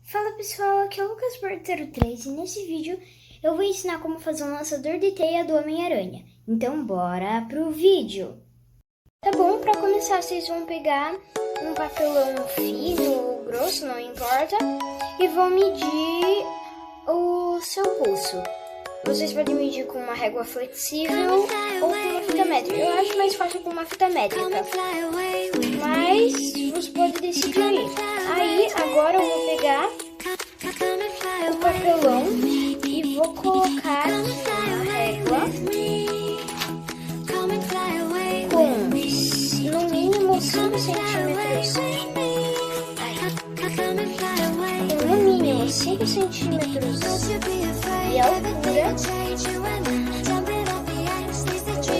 Fala pessoal, aqui é o Lucas Porteiro 3 e nesse vídeo eu vou ensinar como fazer um lançador de teia do Homem-Aranha. Então bora pro vídeo! Tá bom, pra começar vocês vão pegar um papelão fino ou grosso, não importa, e vão medir o seu pulso. Vocês podem medir com uma régua flexível ou com uma fita métrica. Eu acho mais fácil com uma fita métrica, mas você pode decidir. Aí, agora eu vou pegar o papelão e vou colocar na régua com, no mínimo, 5 centímetros. No mínimo 5 centímetros de altura.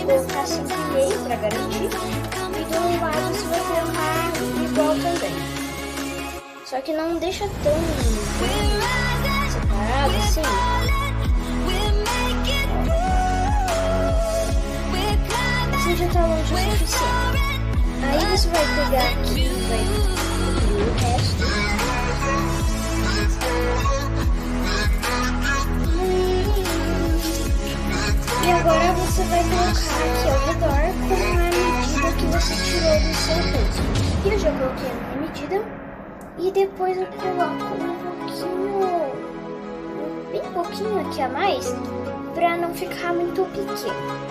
Vou colocar 5,5 para garantir. E do lado você vai colocar igual também. Só que não deixa tão separado assim. Assim já tá longe o suficiente. Aí você vai pegar aqui e vai cobrir o resto. E agora você vai colocar aqui ao redor com a medida que você tirou do seu pulso. E eu já coloquei a minha medida. E depois eu coloco bem pouquinho aqui a mais, pra não ficar muito pequeno.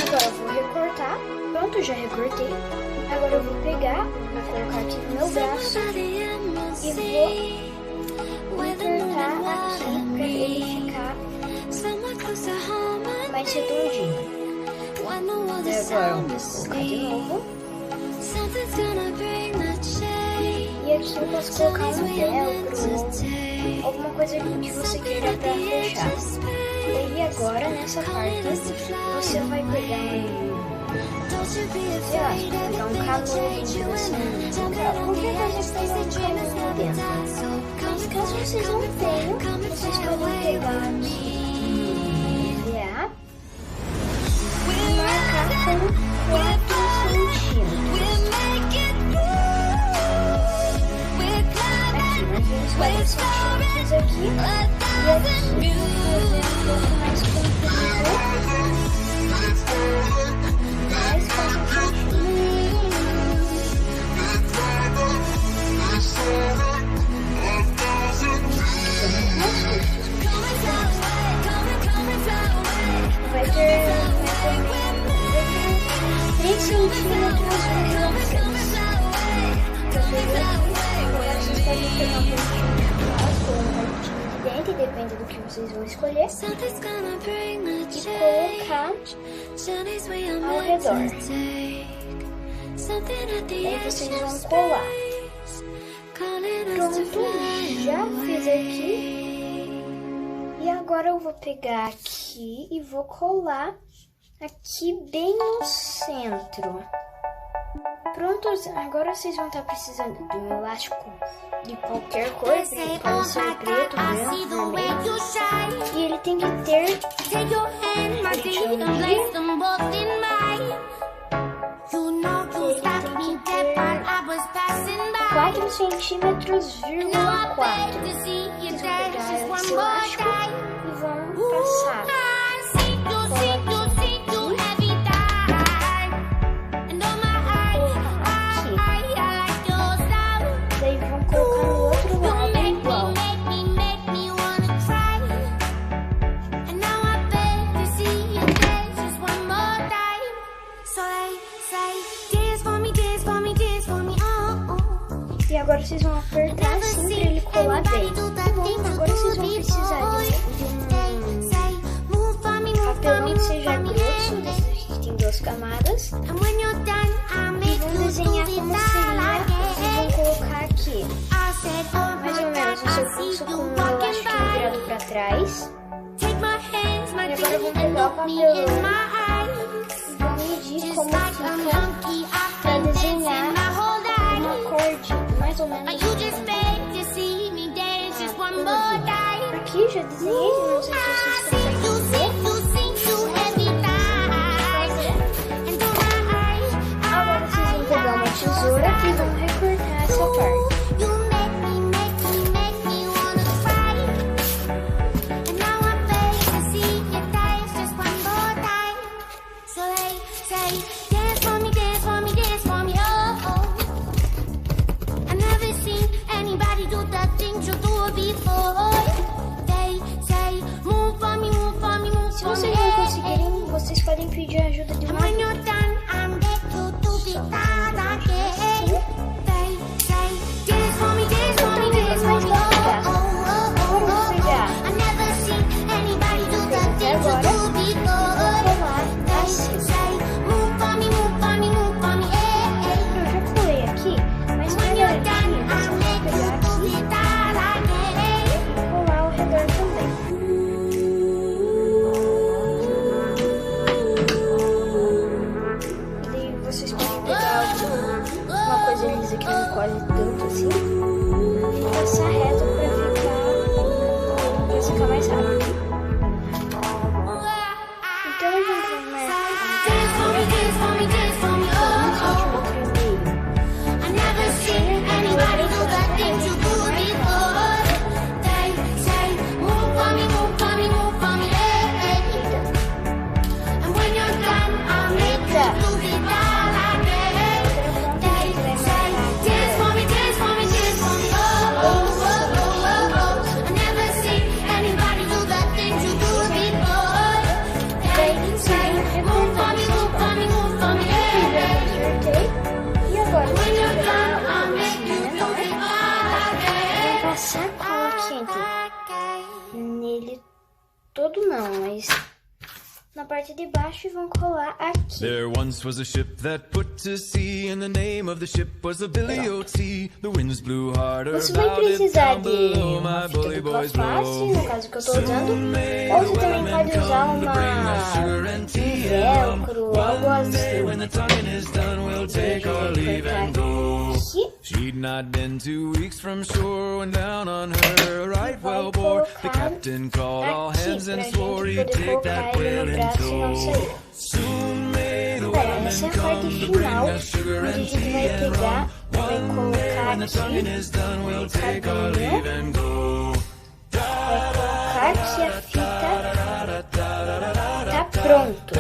Agora eu vou recortar. Pronto, já recortei. Agora eu vou pegar, vou colocar aqui no meu braço e vou apertar aqui pra ele ficar mais redondinho. E agora eu vou colocar de novo. E aqui eu posso colocar um velcro, alguma coisa que você queira pra fechar. E agora nessa parte você vai pegar um canudo, assim, qualquer coisa que tenha um canudo dentro. Mas caso vocês não tenham, vocês podem pegar aqui criar e marcar com 4 centímetros. Uns 4 centímetros aqui e aqui fazer um pouco mais comprido, mais 4 centímetros. Vai ter mais ou menos 3 centímetros Vocês podem pegar um pouquinho de plástico ou um palitinho de dentro, depende do que vocês vão escolher, e colocar ao redor. Daí vocês vão colar. Pronto, já fiz aqui. E agora eu vou pegar aqui e vou colar aqui bem no centro. Pronto, agora vocês vão estar precisando de um elástico de qualquer cor, pode ser preto, branco, vermelho. E ele tem que ter 4 centímetros, 4. Vocês vão pegar esse elástico e vão passar. E agora vocês vão apertar assim pra ele colar bem. Bom, agora vocês vão precisar de um papelão que seja grosso, desse que tem 2 camadas. E vão desenhar como seria e vão colocar aqui mais ou menos o seu pulso com o elástico virado pra trás. E agora vão pegar o papelão e vão medir como fica pra desenhar uma cor de mais ou menos aqui, já desenhei, não sei se vocês conseguem ver. Agora vocês vão pegar uma tesoura e vão recortar essa parte. 100% nele todo não, mas na parte de baixo e vamos colar aqui. There once was a ship that put to sea, and the name of the ship was the Billy O.T. The winds blew harder Você vai about it precisar down de below, uma my fita bully dupla boys face, blow. no caso que eu tô usando, ou você também pode usar um velcro, algo assim. When the tonguing is done, we'll take our leave and go. Aqui. She'd not been 2 weeks from shore when down on her a right whale bore. The captain called all hands and swore he'd take that whale in tow. Soon may the Essa é a parte final, onde a gente vai pegar, vai colocar aqui, vai colocar que a fita tá pronto.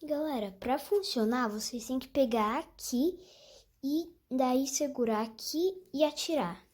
Galera, para funcionar, vocês têm que pegar aqui e daí segurar aqui e atirar.